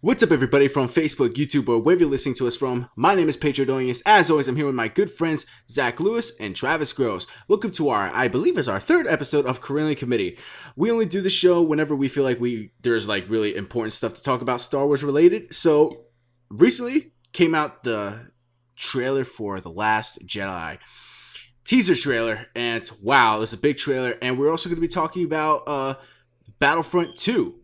What's up, everybody from Facebook, YouTube, or wherever you're listening to us from? My name is Pedro Doyes. As always, I'm here with my good friends Zach Lewis and Travis Gross. Welcome to I believe is our third episode of Corellian Committee. We only do the show whenever we feel like there's really important stuff to talk about Star Wars related. So recently came out the trailer for The Last Jedi. Teaser trailer, and wow, it's a big trailer. And we're also going to be talking about Battlefront 2.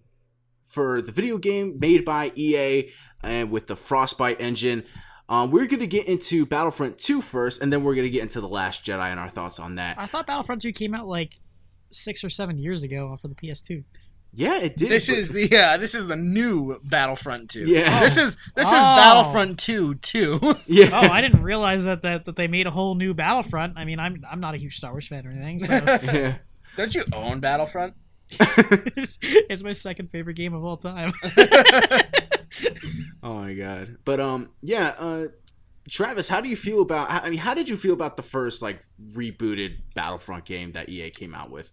For the video game made by EA and with the Frostbite engine. We're going to get into Battlefront 2 first, and then we're going to get into The Last Jedi and our thoughts on that. I thought Battlefront 2 came out 6 or 7 years ago for the PS2. Yeah, it did. This is the new Battlefront 2. Yeah. This is Battlefront 2 2. Yeah. Oh, I didn't realize that they made a whole new Battlefront. I mean, I'm not a huge Star Wars fan or anything, so Yeah. Don't you own Battlefront? it's my second favorite game of all time. Oh my god. But Travis, how do you feel about how did you feel about the first rebooted Battlefront game that EA came out with?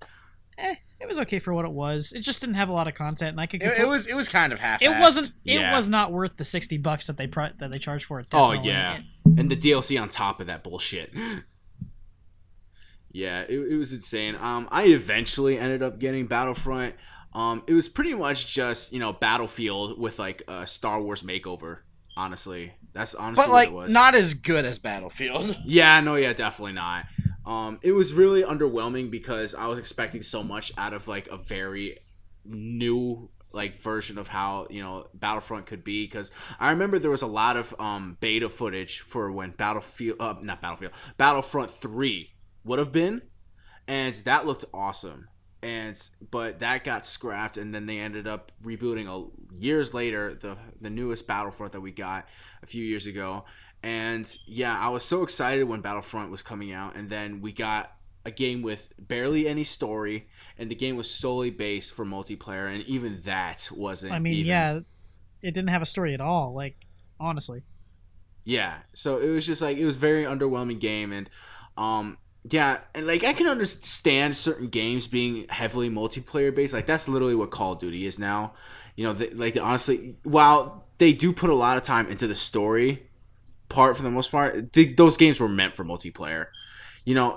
It was okay for what it was. It just didn't have a lot of content, and I could. It was kind of half. It wasn't. Yeah. It was not worth the $60 that they charged for it. Oh Definitely. yeah, and the DLC on top of that bullshit. Yeah, it was insane. I eventually ended up getting Battlefront. It was pretty much just Battlefield with a Star Wars makeover. Honestly, that's honestly what it was. But not as good as Battlefield. Yeah, definitely not. It was really underwhelming because I was expecting so much out of a very new version of how Battlefront could be, because I remember there was a lot of beta footage for when Battlefront 3 would have been, and that looked awesome, but that got scrapped, and then they ended up rebooting years later the newest Battlefront that we got a few years ago. And yeah, I was so excited when Battlefront was coming out, and then we got a game with barely any story, and the game was solely based for multiplayer, and even that wasn't yeah, it didn't have a story at all, honestly. Yeah, so it was just it was a very underwhelming game, and yeah, and I can understand certain games being heavily multiplayer based. That's literally what Call of Duty is now. Honestly, while they do put a lot of time into the story part for the most part, those games were meant for multiplayer.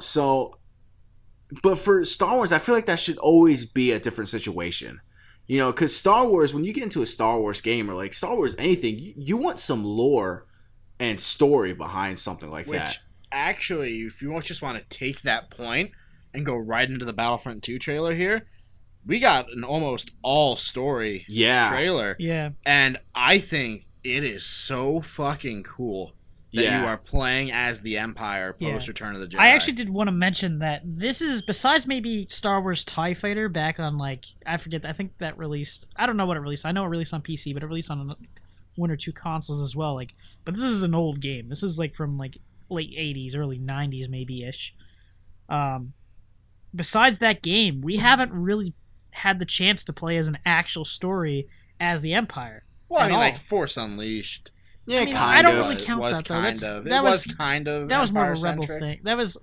So, but for Star Wars, I feel like that should always be a different situation. Because Star Wars, when you get into a Star Wars game or Star Wars anything, you want some lore and story behind something like that. Actually, if you just want to take that point and go right into the Battlefront 2 trailer here, we got an almost all story trailer. Yeah. And I think it is so fucking cool that you are playing as the Empire post Return of the Jedi. I actually did want to mention that this is, besides maybe Star Wars TIE Fighter back on I forget, I think that released, I don't know what it released. I know it released on PC, but it released on one or two consoles as well. But this is an old game. This is from late 80s, early 90s maybe-ish. Besides that game, we haven't really had the chance to play as an actual story as the Empire. Well, I mean, Force Unleashed. Yeah, I don't really count that, though. That was kind of that was more of a rebel thing. That was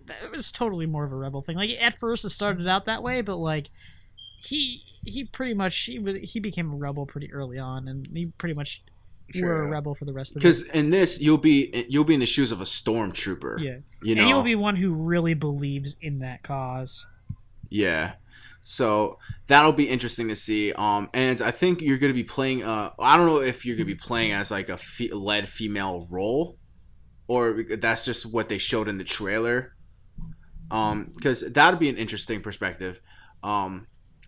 totally more of a rebel thing. At first it started out that way, but he pretty much he became a rebel pretty early on, and he pretty much were a rebel for the rest of it. Because in this, you'll be in the shoes of a stormtrooper. Yeah, and you'll be one who really believes in that cause. Yeah. So that'll be interesting to see. And I think you're going to be playing. I don't know if you're going to be playing as a led female role, or that's just what they showed in the trailer. Because that'll be an interesting perspective. I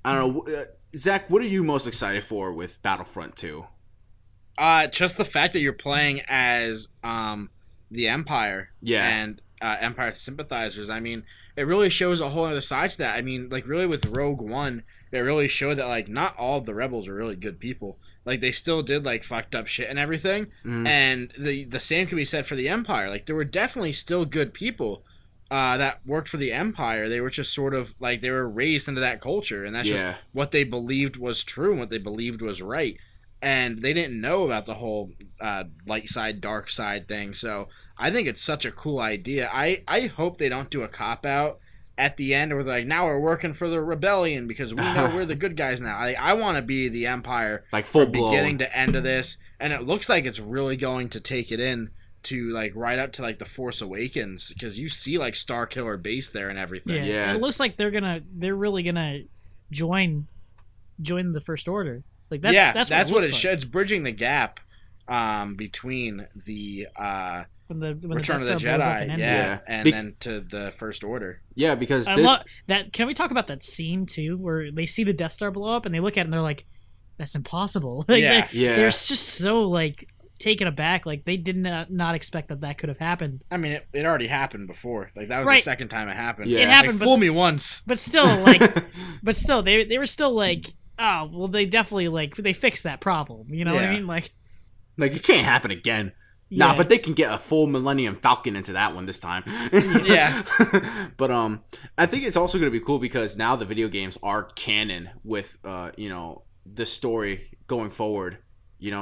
don't know, Zach. What are you most excited for with Battlefront 2? Just the fact that you're playing as the Empire. Yeah. And Empire sympathizers. I mean, it really shows a whole other side to that. I mean, really with Rogue One, it really showed that not all of the rebels are really good people. They still did fucked up shit and everything. Mm. And the same can be said for the Empire. There were definitely still good people that worked for the Empire. They were just sort of they were raised into that culture, and that's just what they believed was true and what they believed was right. And they didn't know about the whole light side, dark side thing. So I think it's such a cool idea. I hope they don't do a cop-out at the end where they're like, now we're working for the rebellion because we know we're the good guys now. I want to be the Empire, like full from beginning to end of this, and it looks like it's really going to take it in to like right up to like the Force Awakens, because you see like Starkiller Base there and everything. Yeah. It looks like they're really gonna join the First Order. Like that's what it shows. It's bridging the gap between the when Return of the Death Star blows up Jedi, in yeah, and then to the First Order. Yeah, because I love that. Can we talk about that scene too, where they see the Death Star blow up and they look at it and they're like, "That's impossible." Like, Yeah. they're just so like taken aback. Like they did not expect that could have happened. I mean, it already happened before. Like that was Right. the second time it happened. Yeah. It happened, Like, fool me once. but still, like, they were still like, oh, well, they definitely like they fixed that problem. You know what I Yeah. mean? Like it can't happen again. yeah. Nah, but they can get a full Millennium Falcon into that one this time. Yeah. But I think it's also going to be cool because now the video games are canon with the story going forward.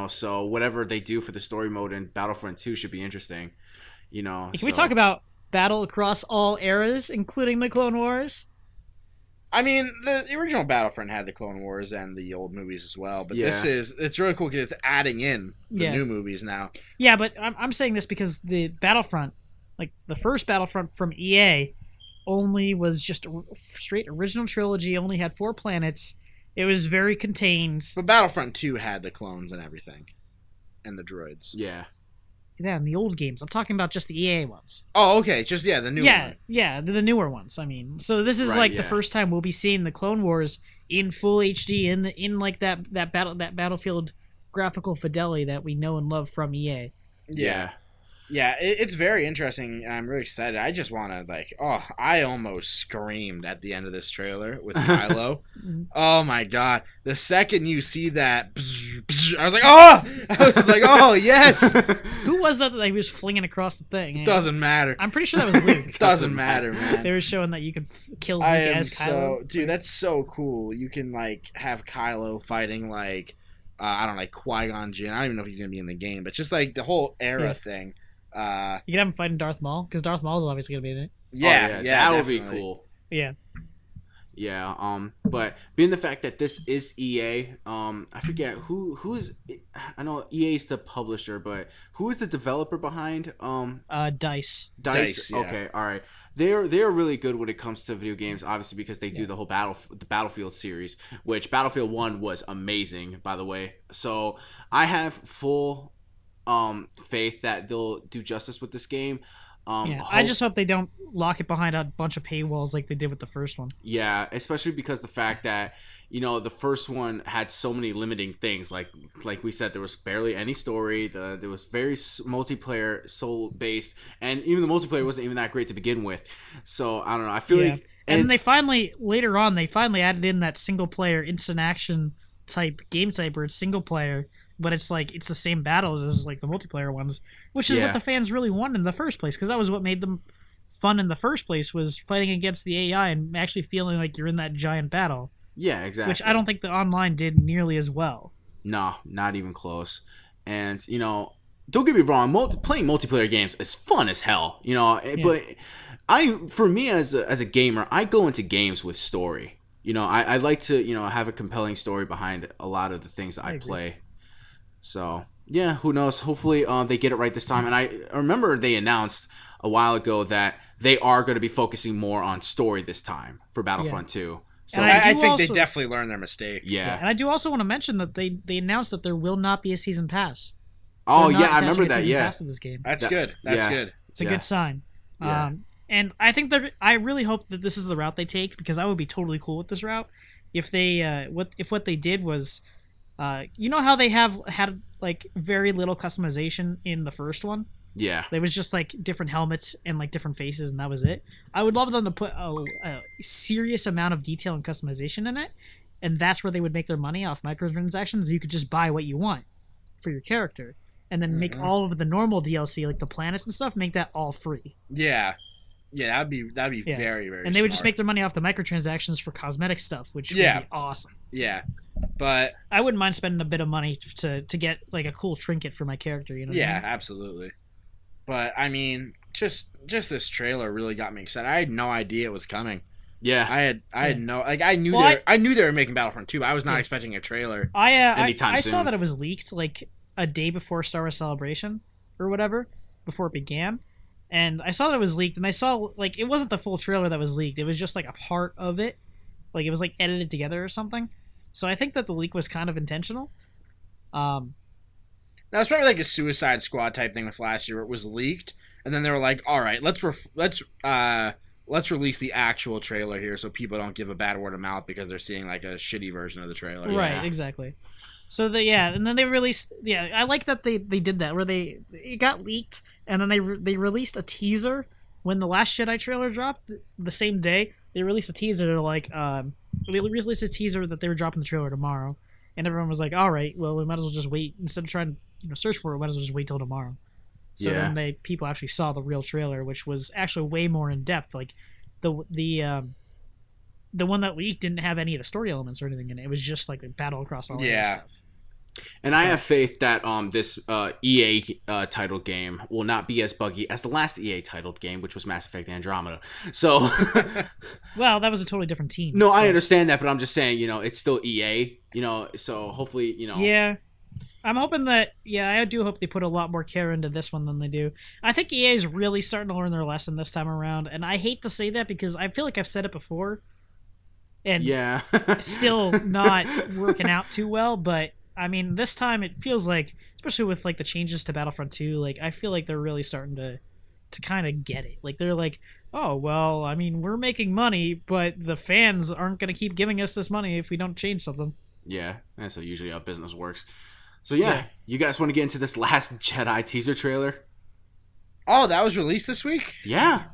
So whatever they do for the story mode in Battlefront 2 should be interesting. Can we talk about battle across all eras, including the Clone Wars? I mean, the original Battlefront had the Clone Wars and the old movies as well, but Yeah. it's really cool because it's adding in the Yeah. new movies now. Yeah, but I'm saying this because the Battlefront, like the first Battlefront from EA, only was just a straight original trilogy. Only had 4 planets. It was very contained. But Battlefront 2 had the clones and everything, and the droids. Yeah. Yeah, in the old games. I'm talking about just the EA ones. Oh, okay, just the new one. Yeah, the newer ones. I mean, so this is Right, like yeah. the first time we'll be seeing the Clone Wars in full HD in like that Battlefield graphical fidelity that we know and love from EA. Yeah. Yeah, it's very interesting, and I'm really excited. I just want to, I almost screamed at the end of this trailer with Kylo. Oh, my God. The second you see that, I was like, oh! I was like, oh, yes! Who was that he was flinging across the thing? Doesn't matter. I'm pretty sure that was Luke. Doesn't matter, man. They were showing that you could kill Luke I am as Kylo. dude, that's so cool. You can, have Kylo fighting, I don't know, Qui-Gon Jinn. I don't even know if he's going to be in the game, but just, the whole era thing. You can have him fighting Darth Maul, because Darth Maul is obviously going to be in it. Yeah, that would be definitely. cool. Yeah. Yeah, but being the fact that this is EA, I forget who is. I know EA is the publisher, but who is the developer behind Dice. Dice, yeah. Okay, all right. They're really good when it comes to video games, obviously because they do the whole Battlefield series, which Battlefield 1 was amazing, by the way. So I have full faith that they'll do justice with this game. I just hope they don't lock it behind a bunch of paywalls like they did with the first one. Yeah, especially because the fact that the first one had so many limiting things. Like we said, there was barely any story. There was very multiplayer soul based, and even the multiplayer wasn't even that great to begin with. So I don't know. I feel like, and then they finally added in that single player instant action type game type where it's single player. But it's the same battles as the multiplayer ones, which is what the fans really wanted in the first place, because that was what made them fun in the first place, was fighting against the AI and actually feeling like you're in that giant battle. Yeah, exactly. Which I don't think the online did nearly as well. No, not even close. And don't get me wrong, playing multiplayer games is fun as hell. But for me as a gamer, I go into games with story. I like to have a compelling story behind a lot of the things that I play. So, yeah, who knows? Hopefully they get it right this time. And I remember they announced a while ago that they are going to be focusing more on story this time for Battlefront 2. So And I think they definitely learned their mistake. Yeah. And I do also want to mention that they announced that there will not be a season pass. Oh, They're not yeah, I remember attaching a that, season yeah. pass to this game. That's good. That's good. It's a good sign. Yeah. And I think I really hope that this is the route they take, because I would be totally cool with this route if they what they did was how they had very little customization in the first one. Yeah. There was just different helmets and different faces, and that was it. I would love them to put a serious amount of detail and customization in it, and that's where they would make their money off microtransactions. You could just buy what you want for your character, and then make all of the normal DLC, like the planets and stuff, make that all free. Yeah. Yeah, that'd be very, very And they would just smart. make their money off the microtransactions for cosmetic stuff, which would be awesome. Yeah. But I wouldn't mind spending a bit of money to get a cool trinket for my character, you know what I mean? absolutely. But I mean, just this trailer really got me excited. I had no idea it was coming. Yeah. I had no like I knew I knew they were making Battlefront 2, but I was not expecting a trailer. I saw that it was leaked like a day before Star Wars Celebration or whatever, before it began. And I saw that it was leaked, and I saw like it wasn't the full trailer that was leaked. It was just like a part of it, like it was like edited together or something. So I think that the leak was kind of intentional. That was probably like a Suicide Squad type thing with last year, where it was leaked, and then they were like, "All right, let's release the actual trailer here, so people don't give a bad word of mouth because they're seeing like a shitty version of the trailer." Right, Yeah. exactly. So and then they released. Yeah, I like that they did that where it got leaked, and then they released a teaser when the Last Jedi trailer dropped the same day. They released a teaser like they released a teaser that they were dropping the trailer tomorrow, and everyone was like, "All right, well, we might as well just wait instead of trying to search for it. We might as well just wait till tomorrow." So then people actually saw the real trailer, which was actually way more in depth. Like the one that leaked didn't have any of the story elements or anything in it. It was just like a battle across all that stuff. And I have faith that this EA titled game will not be as buggy as the last EA titled game, which was Mass Effect Andromeda. So, well, that was a totally different team. No, so. I understand that, but I'm just saying, it's still EA. So hopefully, Yeah, I'm hoping that. Yeah, I do hope they put a lot more care into this one than they do. I think EA is really starting to learn their lesson this time around, and I hate to say that because I feel like I've said it before, and still not working out too well, but. I mean, this time it feels like, especially with like the changes to Battlefront 2, like I feel like they're really starting to kind of get it. Like they're like, oh well, I mean, we're making money, but the fans aren't going to keep giving us this money if we don't change something. Yeah, that's usually how business works. So yeah, you guys want to get into this Last Jedi teaser trailer? Oh, that was released this week? Yeah.